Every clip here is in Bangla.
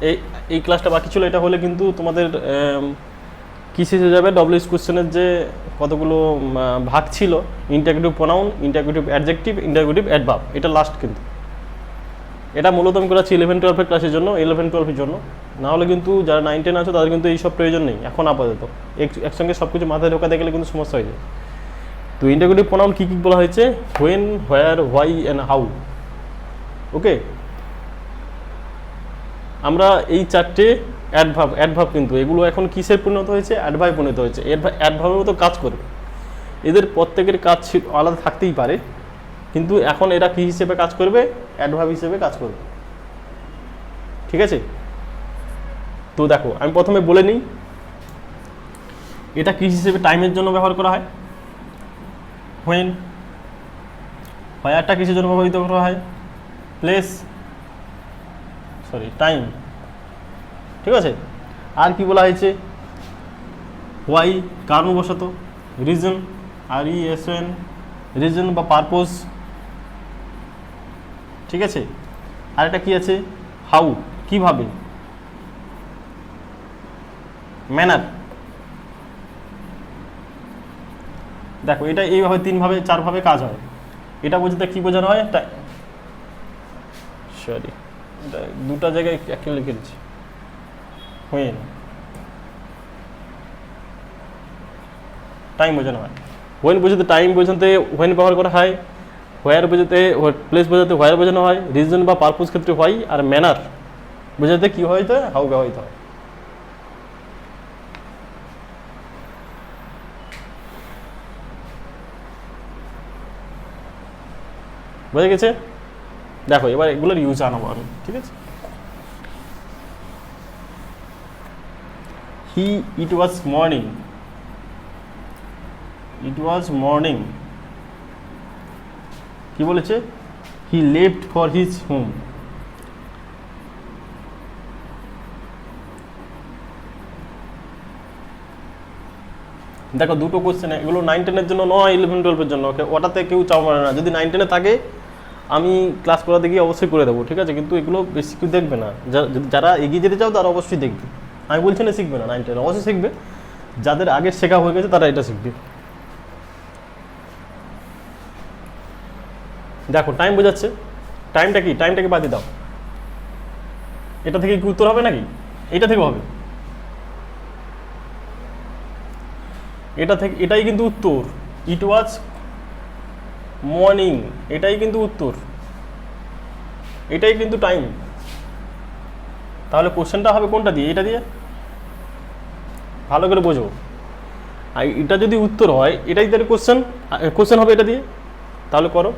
এই এই ক্লাসটা বাকি ছিল, এটা হলে কিন্তু তোমাদের কী শেষ হয়ে যাবে, ডব্লিউএস কোশ্চেনের যে কতগুলো ভাগ ছিল, interrogative pronoun, interrogative adjective, interrogative adverb, এটা লাস্ট কিন্তু। এটা মূলত আমি করেছি 11-12 ক্লাসের জন্য, 11-12 জন্য। না হলে কিন্তু যারা 9-10 আছে তাদের কিন্তু এইসব প্রয়োজন নেই এখন আপাতত। একসঙ্গে সব কিছু মাথায় ঢোকাতে গেলে কিন্তু সমস্যা হয়ে যায়। তো ইন্টারগ্রেটিভ প্রোনাউন কী কী বলা হয়েছে, when, where, why and how. Okay, আমরা এই চারটে অ্যাডভার্ব কিন্তু এগুলো এখন কিসের পরিণত হয়েছে, অ্যাডভার্বে পরিণত হয়েছে। অ্যাডভার্বের মতো কাজ করবে, এদের প্রত্যেকের কাজ আলাদা থাকতেই পারে, কিন্তু এখন এরা কী হিসেবে কাজ করবে, অ্যাডভার্ব হিসেবে কাজ করবে। ঠিক আছে, তো দেখো আমি প্রথমে বলে নিই এটা কী হিসেবে টাইমের জন্য ব্যবহার করা হয়, হোয়েন। হোয়ারটা কিসের জন্য ব্যবহৃত করা হয়, প্লেস, টাইম। ঠিক আছে, আর কি বলা হয়েছে, হোয়াই কারণবশত, রিজন, RESN রিজন বা পারপোজ। ঠিক আছে, আর এটা কি আছে, হাউ কিভাবে, ম্যানার। দেখো এটা এইভাবে 3-4 ভাবে কাজ হয়। এটা বুঝতে কি বোঝানো হয়, সরি দুটা জায়গায় একই লিখে দিচ্ছি, হোয়েন টাইম বোঝানো হয়। হোয়েন বোঝাতে টাইম বোঝাতে হোয়েন ব্যবহার করা হয়, হোয়ার বোঝাতে প্লেস বোঝাতে হোয়ার বোঝানো হয়, রিজন বা পারপোজ ক্ষেত্রে হোয়াই, আর ম্যানার বোঝাতে কী হয়তো হাউ ব্যবহৃত হয়। বোঝা গেছে? দেখো এবার এগুলোর ইউজ আনাবো আমি, ঠিক আছে। ইট was morning, it was morning কি বলেছে, হি লেফট ফর হিজ হোম। দেখো দুটো কোশ্চেন, এগুলো 9-10-এর জন্য নয়, 11-12-এর জন্য। ওকে, ওটাতে কেউ চাও মানে না, যদি 9-10-এ থাকে আমি ক্লাস করাতে গিয়ে অবশ্যই করে দেবো, ঠিক আছে। কিন্তু এগুলো বেশি কেউ দেখবে না, যারা এগিয়ে যেতে চাও তারা অবশ্যই দেখবে। আমি বলছি না শিখবে না, 9-10 অবশ্যই শিখবে, যাদের আগে শেখা হয়ে গেছে তারা এটা শিখবে। দেখো টাইম বোঝাচ্ছে, টাইমটা কি, টাইমটাকে বাদ দিয়ে দাও, এটা থেকে কি উত্তর হবে নাকি, এটা থেকে হবে, এটা থেকে, এটাই কিন্তু উত্তর। ইট ওয়াজ মর্নিং, এটাই কিন্তু উত্তর, এটাই কিন্তু টাইম। তাহলে কোশ্চেনটা হবে কোনটা দিয়ে, এটা দিয়ে, ভালো করে বোঝো। আর এটা যদি উত্তর হয়, এটাই তাহলে কোশ্চেন হবে এটা দিয়ে। তাহলে করো,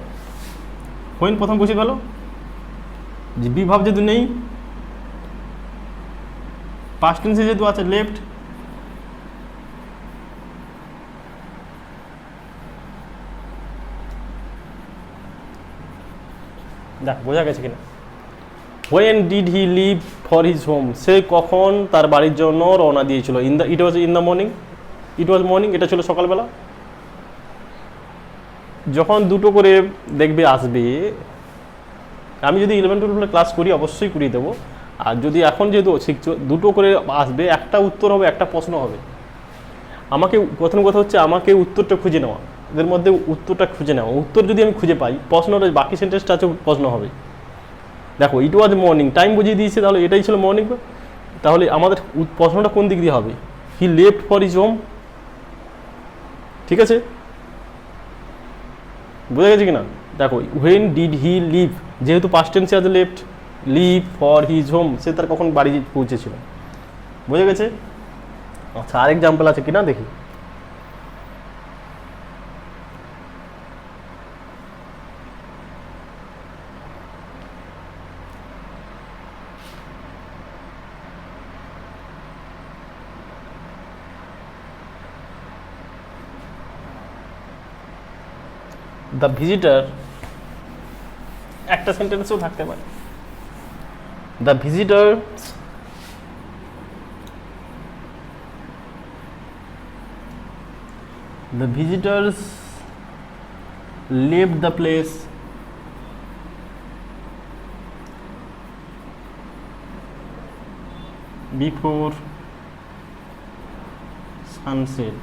হোয়েন প্রথম বসে গেল, যে বিভাব যেহেতু নেই, পাস্ট টেন্সে যেহেতু আছে লেফট, দেখ বোঝা গেছে কিনা। When did he leave for his home, সে কখন তার বাড়ির জন্য রওনা দিয়েছিল। It was in the morning, it was morning, এটা ছিল সকালবেলা। যখন দুটো করে দেখবে আসবে, আমি যদি 11-12 ক্লাস করি অবশ্যই করিয়ে দেবো। আর যদি এখন যেহেতু শিখছো, দুটো করে আসবে, একটা উত্তর হবে, একটা প্রশ্ন হবে। আমাকে প্রথম কথা হচ্ছে আমাকে উত্তরটা খুঁজে নেওয়া, এদের মধ্যে উত্তরটা খুঁজে নেওয়া। উত্তর যদি আমি খুঁজে পাই, প্রশ্নটা বাকি সেন্টেন্সটা আছে প্রশ্ন হবে। দেখো ইট ওয়াজ মর্নিং, টাইম বুঝিয়ে দিয়েছে, তাহলে এটাই ছিল মর্নিং। তাহলে আমাদের প্রশ্নটা কোন দিক দিয়ে হবে, he left for his home. ঠিক আছে, বোঝা গেছে কিনা। দেখো হোয়েন ডিড হি লিভ, যেহেতু পাস্ট টেন্সে আছে left, leave for his home, সে তার কখন বাড়ি পৌঁছেছিল। বোঝা গেছে। আচ্ছা আর এক্সাম্পল আছে কিনা দেখি। দ্য ভিজিটার, একটা সেন্টেন্সও থাকতে পারে, the visitor the visitors left the place before sunset.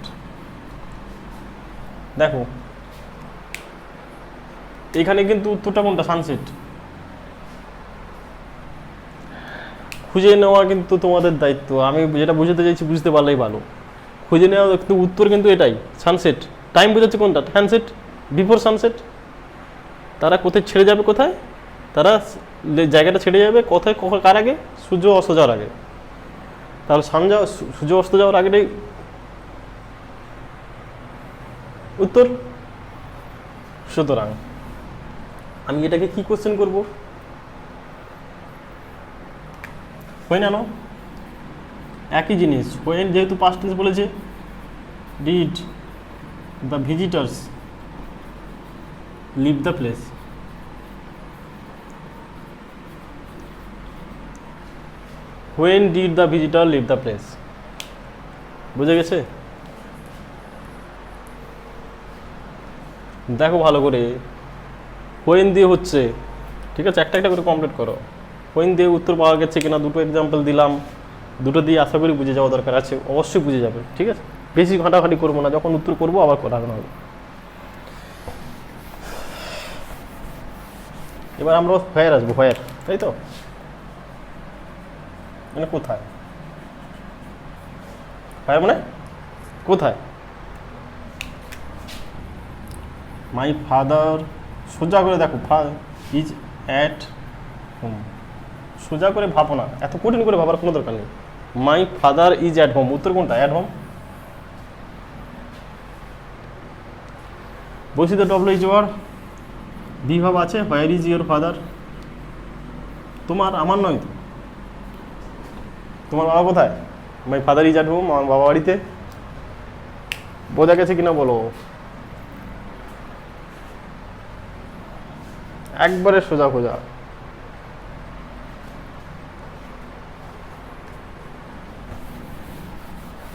দেখো এখানে কিন্তু উত্তরটা কোনটা? সানসেট। খুঁজে নেওয়া কিন্তু তোমাদের দায়িত্ব, আমি যেটা বুঝতে চাইছি বুঝতে পারলেই ভালো। খুঁজে নেওয়া কিন্তু উত্তর কিন্তু এটাই, সানসেট। টাইম বোঝাচ্ছে কোনটা? Sunset, before sunset. তারা কোথায় ছেড়ে যাবে? কোথায় তারা জায়গাটা ছেড়ে যাবে? কোথায়, কার আগে? সূর্য অস্ত যাওয়ার আগে। তাহলে সূর্য অস্ত যাওয়ার আগেটাই উত্তর। সুতরাং আমি এটাকে কি কোশ্চেন করব? হয় না, একই জিনিস। হোয়েন যেহেতু পাস্ট টেন্স বলেছে, did the visitors leave the place. When did the visitor leave the place. বুঝে গেছে? দেখো ভালো করে, হোয়েন দিয়ে হচ্ছে, ঠিক আছে, একটা একটা করে কমপ্লিট করো। হোয়েন দিয়ে উত্তর পাওয়া গেছে কিনা দুটো এক্সাম্পল দিলাম, দুটো দিয়ে আশা করি বুঝে যাওয়া দরকার আছে, অবশ্যই বুঝে যাবে। ঠিক আছে, বেশি ঘাঁটাঘাঁটি করবো না, যখন উত্তর করবো আবার করানো হবে। এবার আমরা হোয়ার আসবো। হোয়ার, তাই তো? মানে কোথায়? হোয়ার মানে কোথায়? মাই ফাদার, সোজা করে দেখো, ইজ অ্যাট হোম। সোজা করে ভাবো না, এত কঠিন করে ভাবার কোনো দরকার নেই। My father is at home, উত্তর কোনটা? At home. বলছি তো ডব্লিউ ইজ ওয়ার বিভাব আছে। Where is your father? তোমার, আমার নয় তো। তোমার বাবা কোথায়? My father is at home, আমার বাবা বাড়িতে। বোঝা গেছে কিনা বলো? একবারে সোজা খোঁজা।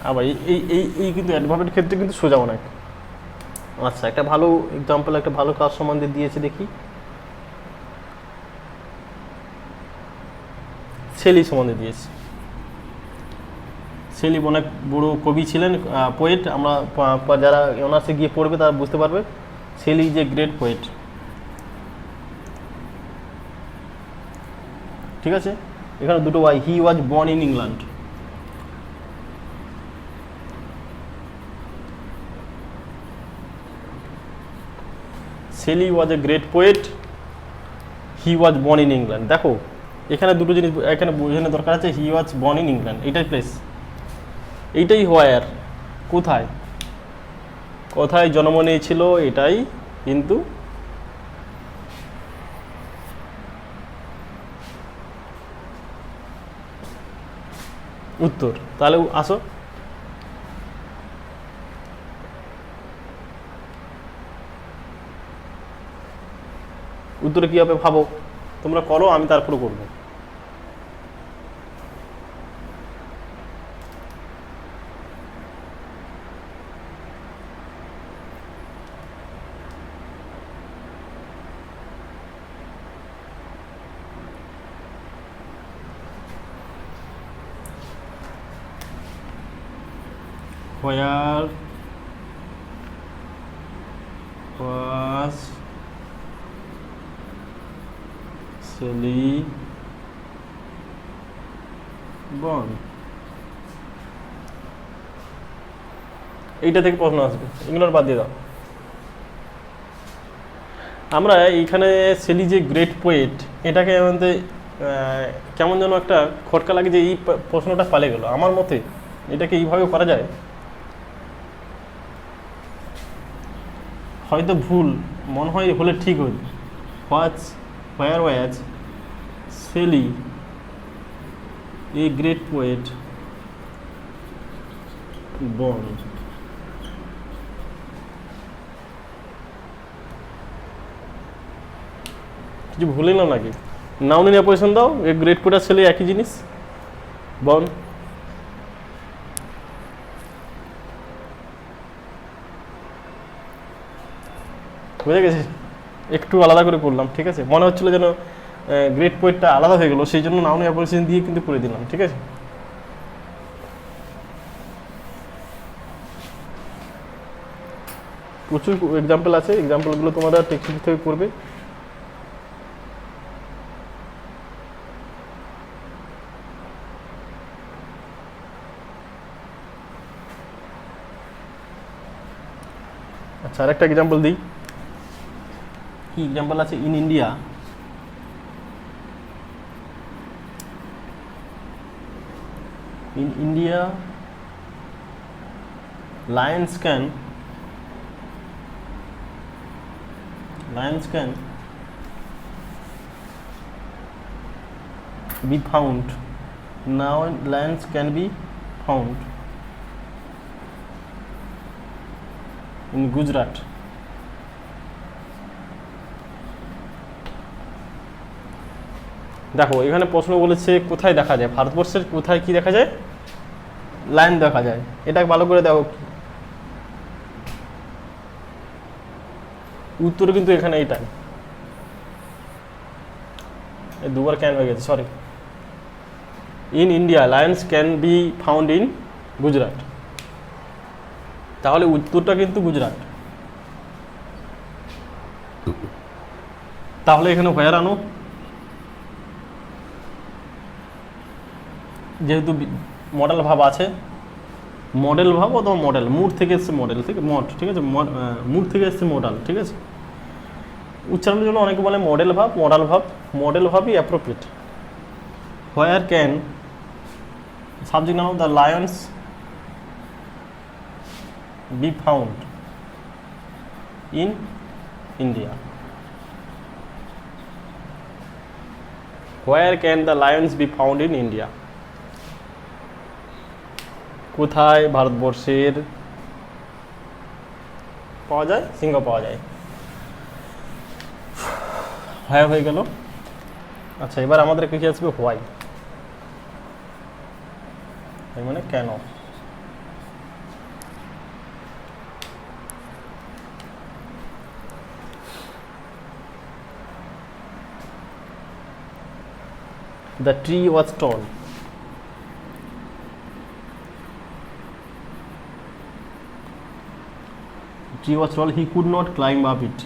আবার এই এই এই কিন্তু অ্যাডভার্বের ক্ষেত্রে কিন্তু সোজা অনেক। আচ্ছা, একটা ভালো এক্সাম্পল, একটা ভালো কাজ সম্বন্ধে দিয়েছে দেখি। শেলি সম্বন্ধে দিয়েছে। শেলি অনেক বড় কবি ছিলেন, পোয়েট। আমরা যারা অনার্সে গিয়ে পড়বে তারা বুঝতে পারবে Shelley is a great poet. ঠিক আছে, এখানে দুটো why. He was born in England. Shelley was a great poet, he was born in England. দেখো এখানে দুটো জিনিস এখানে বোঝানোর দরকার আছে। He was born in England, এইটাই প্লেস, এইটাই হোয়ার। কোথায় কোথায় জন্ম নিয়েছিল, এটাই কিন্তু উত্তর। তাহলে আসো, উত্তরে কী হবে ভাবো। তোমরা করো, আমি তারপরে করবো। Where was Sally born? এইটা থেকে প্রশ্ন আসবে, এগুলোর বাদ দিয়ে দাও। আমরা এইখানে সেলি যে গ্রেট পোয়েট, এটাকে আমাদের কেমন যেন একটা খটকা লাগে যে এই প্রশ্নটা পালে গেল। আমার মতে এটাকে এইভাবে করা যায়, হয়তো ভুল মনে হয়, হলে ঠিক হতো। Where was Shelley a great poet born? কিছু ভুলে না নাকি? নাউন ইন অ্যাপোজিশন দাও, এ গ্রেট পোয়েট আর শেলি একই জিনিস, বর্ন। বুঝে গেছে? একটু আলাদা করে করলাম, ঠিক আছে? মনে হচ্ছিলো যেন গ্রেট পোয়েটটা আলাদা হয়ে গেলো, সেই জন্য নাউন অ্যাপোজিশন দিয়ে কিন্তু করে দিলাম, ঠিক আছে? প্রচুর এক্সাম্পল আছে, এক্সাম্পলগুলো তোমরা টেক্সট থেকে করবে। আচ্ছা, আরেকটা এক্সাম্পল দিই। কি এক্সাম্পল আছে? In India lions can be found. Now lions can be found in Gujarat. দেখো এখানে প্রশ্ন বলেছে কোথায় দেখা যায়, ভারতবর্ষের কোথায় কি দেখা যায়? লায়ন দেখা যায়। এটা ভালো করে দেখো, উত্তর কিন্তু এখানে এইটাই। দুবার ক্যান হয়ে গেছে, sorry. In India Lions can be found in Gujarat, তাহলে উত্তরটা কিন্তু গুজরাট। তাহলে এখানে হোয়ার আনো, যেহেতু মডেল ভাব আছে, মডেল ভাব অথবা মডেল, মুড থেকে এসছে মডেল থেকে মড, ঠিক আছে, মুড থেকে এসছে মডেল, ঠিক আছে। উচ্চারণের জন্য অনেকে বলে মডেল ভাব, মডেল ভাবই অ্যাপ্রোপ্রিয়েট। হোয়ার ক্যান সাবজেক্ট নাম the lions be found in India. Where can the lions be found in India, কোথায় ভারতবর্ষের পাওয়া যায়, সিংহ পাওয়া যায়। হ্যাঁ হয়ে গেল। আচ্ছা, এবার আমাদের কি আসবে? হোয়াই, মানে কেন। The tree was tall. Tree was tall, he could not climb up it.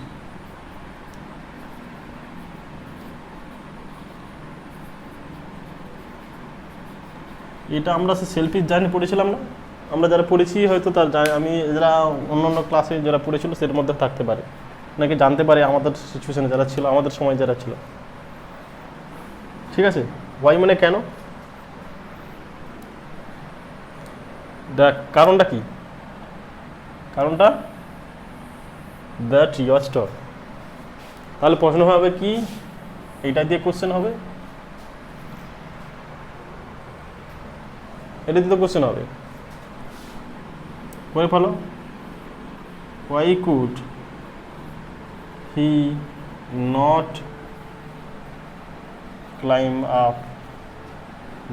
এটা আমরা সেলফি জার্নি পড়েছিলাম না? আমরা যারা পড়েছি হয়তো তার, আমি যারা অন্য ক্লাসে যারা পড়েছিল সেটার মধ্যে থাকতে পারে, নাকি জানতে পারে আমাদের সিচুয়েশনে যারা ছিল, আমাদের সময় যারা ছিল। ঠিক আছে, ওয়াই মানে কেন, দেখ কারণটা কি, কারণটা দ্য ট্রি ওয়াজ টল। তাহলে প্রশ্ন হবে কি, এইটা দিয়ে কোশ্চেন হবে, এটা দিয়ে তো কোশ্চেন হবে। করে ফেলো, why could he not climb up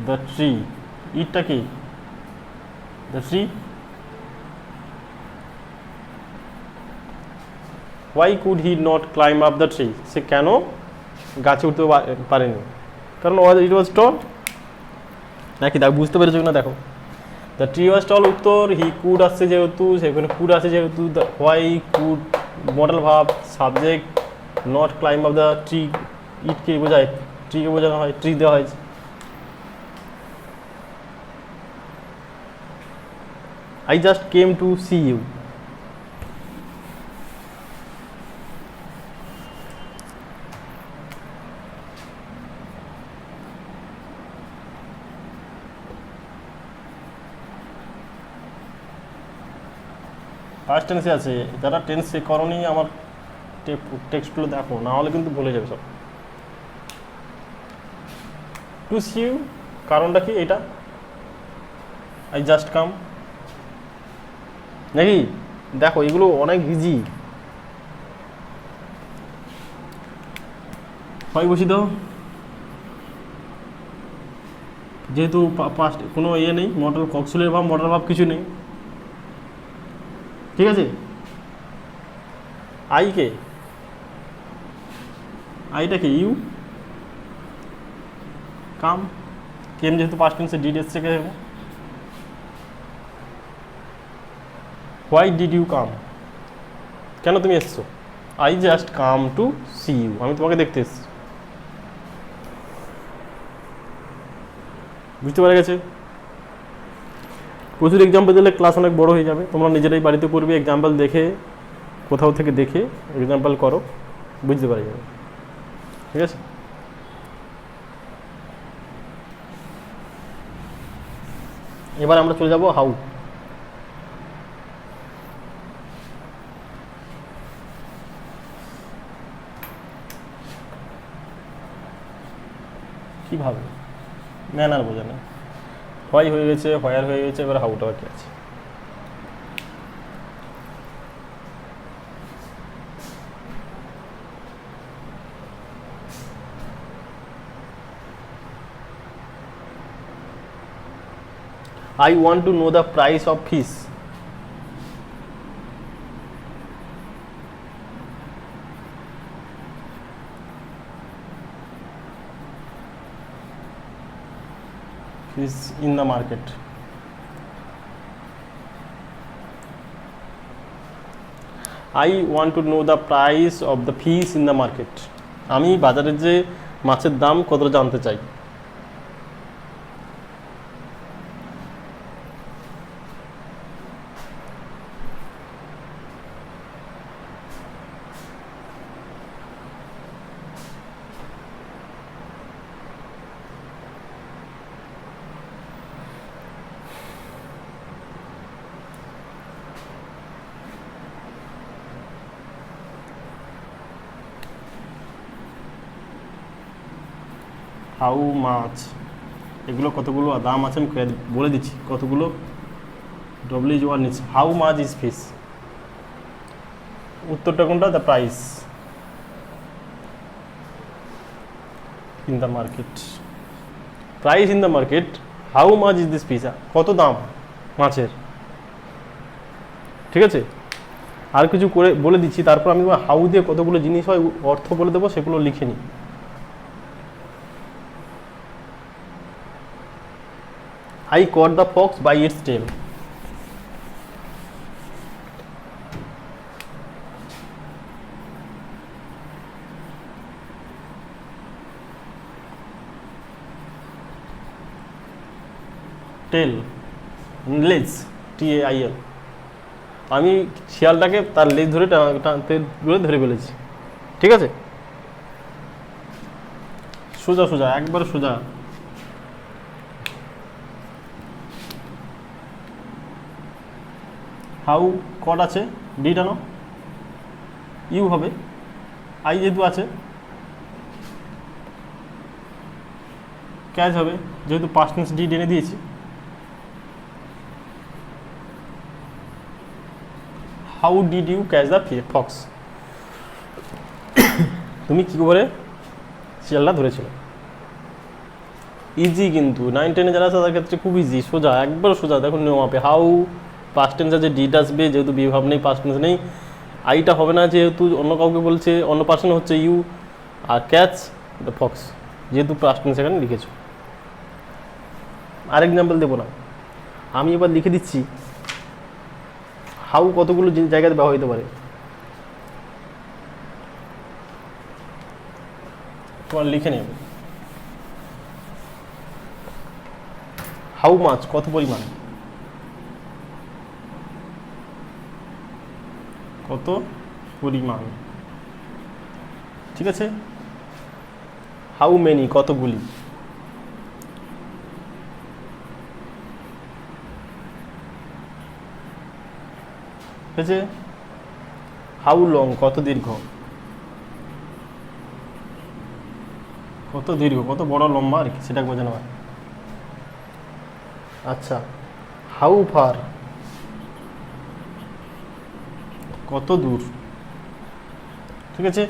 the tree, ইটটা কি, the tree. Why could he not climb up the tree, সে কেন গাছে উঠতে পারেনি, কারণ ইট ওয়াজ টল। নাকি দেখো বুঝতে পেরেছো না? দেখো দ্য ট্রি ওয়াজ টল উত্তর, হি কুড আসছে যেহেতু, সেখানে কুড আসছে যেহেতু, হোয়াই কুড মডেল ভাব, subject, not climb up the tree, ইটকে বোঝায়, ট্রিকে বোঝানো হয়, ট্রি দেওয়া হয়েছে। I just came to see you. First টেন্সে আছে, যারা টেন্সে করনি আমার টেক্সটগুলো দেখো, না হলে কিন্তু ভুলে যাবে সব। টু সি ইউ, কারণটা কি এটা, আই জাস্ট কাম, নাকি? দেখো এগুলো অনেক ইজি। হয় বসি দাও, যেহেতু পাস্ট কোনো ইয়ে নেই, মডেল কক্সুলের ভাব, মডেল ভাব কিছু নেই, ঠিক আছে। আই কে, আইটা কি, ইউ, কাম, কেম যেহেতু পাস্ট টেন্সে ডিড থেকে দেবো। হোয়াই ডিড ইউ কাম, কেন তুমি এসছো? I just come to see you, আমি তোমাকে দেখতে এসেছি। বুঝতে পারা গেছে? প্রচুর এক্সাম্পল দিলে ক্লাস অনেক বড় হয়ে যাবে, তোমরা নিজেরাই বাড়িতে করবে, এক্সাম্পল দেখে কোথাও থেকে দেখে এক্সাম্পল করো, বুঝতে পারা যাবে। ঠিক আছে? এবার আমরা চলে যাব হাউ। কীভাবে? ম্যানার বোঝা না, হোয়াই হয়ে গেছে, হোয়ার হয়ে গেছে, এবার হাউটা বাকি আছে। I want to know the price of fish. Fish in the market. I want to know the price of the fish in the market. আমি বাজারে যে মাছের দাম কতটা জানতে চাই। হাউ মাছ, এগুলো কতগুলো দাম আছে আমি বলে দিচ্ছি, কতগুলো ডব্লিউ ওয়ান নিচ্ছে। হাউ মাছ ইজ ফিশ, উত্তরটা কোনটা? The price in the market. Price in the market, how much is this fish, কত দাম মাছের। ঠিক আছে? আর কিছু করে বলে দিচ্ছি, তারপর আমি হাউ দিয়ে কতগুলো জিনিস হয় অর্থ বলে দেবো, সেগুলো লিখে নিই। I caught the fox by its tail. Tail, লেজ, TAIL। আমি শিয়ালটাকে তার লেজ ধরে টানতে ধরে ফেলেছি। ঠিক আছে? সোজা সোজা, একবার সোজা। হাউ কট আছে, ডি টানো, ইউ হবে, আই যেহেতু আছে ক্যাচ হবে, যেহেতু পাস্ট টেন্স ডি টেনে দিয়েছি। How did you catch the fox, তুমি কী করে শিয়ালটা ধরেছিল। ইজি কিন্তু 9, 10 যারা আছে তাদের ক্ষেত্রে খুব ইজি, সোজা, একবার সোজা। দেখুন নিয়ম হবে, হাউ পাস্ট টেন্স আছে, ডিড আসবে, যেহেতু বিভাব নেই, পাস্ট টেন্স নেই, আইটা হবে না, যেহেতু অন্য কাউকে বলছে, অন্য পার্সন হচ্ছে ইউ, আর ক্যাচ দ্য ফক্স, যেহেতু পাস্ট টেন্স এখানে লিখেছো। আর এক্সাম্পল দেবো না, আমি এবার লিখে দিচ্ছি হাউ কতগুলো জায়গাতে ব্যবহৃত হতে পারে। তোমার লিখে নেবে, হাউ মাছ কত পরিমাণ, কত পরিমাণ। ঠিক আছে? হাউ মেনি কতগুলি। ঠিক আছে? হাউ লং কত দীর্ঘ, কত দীর্ঘ, কত বড় লম্বা আর কি, সেটা বোঝানো হয়। আচ্ছা, হাউ ফার কত দূর। ঠিক আছে?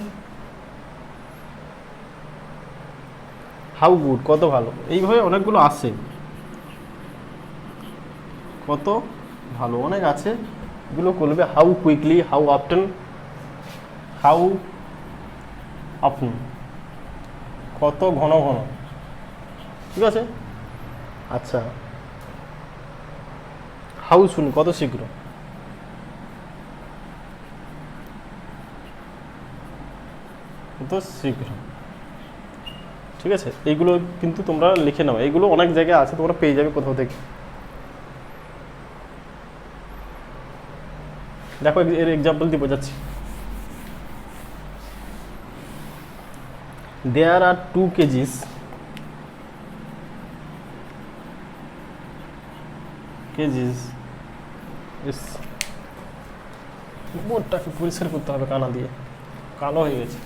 হাউ গুড কত ভালো। এইভাবে অনেকগুলো আছে, কত ভালো, অনেক আছে, এগুলো করবে। How quickly, how often, how often কত ঘন ঘন। ঠিক আছে? আচ্ছা, হাউ সুন কত শীঘ্র। যত শীঘ্র। ঠিক আছে, এইগুলো কিন্তু তোমরা লিখে নাও, এইগুলো অনেক জায়গায় আছে, তোমরা পেয়ে যাবে কোথাও থেকে। দেখো এর এক্সাম্পল দিয়ে বোঝাচ্ছি। There are 2 kgs বোর্ডটাকে পরিষ্কার করতে হবে কানা দিয়ে, কালো হয়ে গেছে।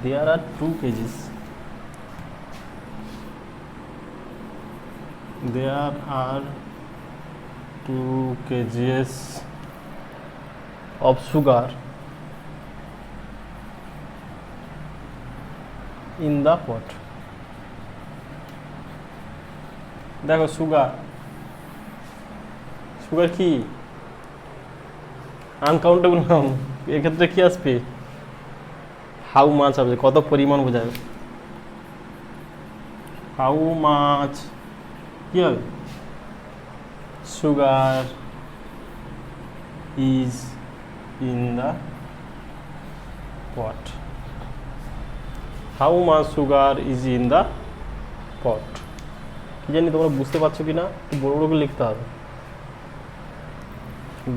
There are 2 kgs. There are 2 kgs of sugar in the pot. দেখো সুগার কি আনকাউন্টেবল নাম, এক্ষেত্রে কি আসবে? হাউ মাছ আসবে, কত পরিমাণ বোঝাবে। হাউ মাছ কি হবে? Sugar is in the pot. How much sugar is in the পট। কি জানি তোমরা বুঝতে পারছো কি না, একটু বড় বড় করে লিখতে হবে।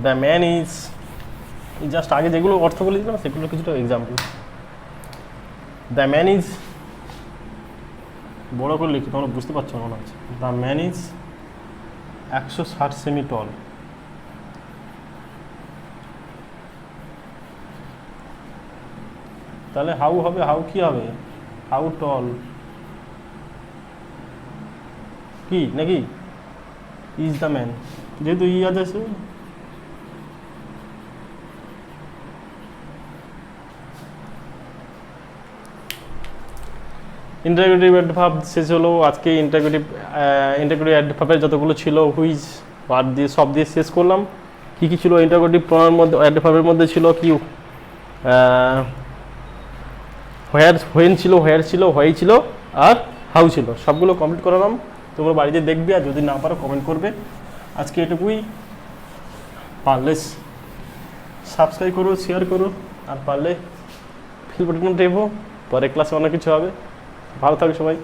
দ্য ম্যান ইজ, জাস্ট আগে যেগুলো অর্থ বলেছিলাম সেগুলো কিছুটা এক্সাম্পল। দ্য ম্যান ইজ, বড় করে লিখি, তোমরা বুঝতে পারছো না মনে হচ্ছে। দ্য ম্যান ইজ 160 সেমি টল। তাহলে হাউ হবে, হাউ কি হবে? হাউ টল কি নাকি ইজ দ্য ম্যান, যেহেতু ই আছে। ইন্টারগ্রেটিভ অ্যাডভার্ব শেষ হলো আজকে। ইন্টারগ্রেটিভ অ্যাডভার্বের যতগুলো ছিল হুইচ ওয়ার্ড দিয়ে সব দিয়ে শেষ করলাম। কী কী ছিল ইন্টারগ্রেটিভ প্রনাউনের মধ্যে, অ্যাডভার্বের মধ্যে ছিল কি? হোয়েন ছিল, হোয়ার ছিল, হোয়াই ছিল, আর হাউ ছিল। সবগুলো কমপ্লিট করালাম। তোমরা বাড়িতে দেখবে, আর যদি না পারো কমেন্ট করবে। আজকে এটুকুই। পারলে সাবস্ক্রাইব করো, শেয়ার করো, আর পারলে ফিল বাটন টেপো। পরে ক্লাসে অনেক কিছু হবে। ভালো থাকবে সবাই।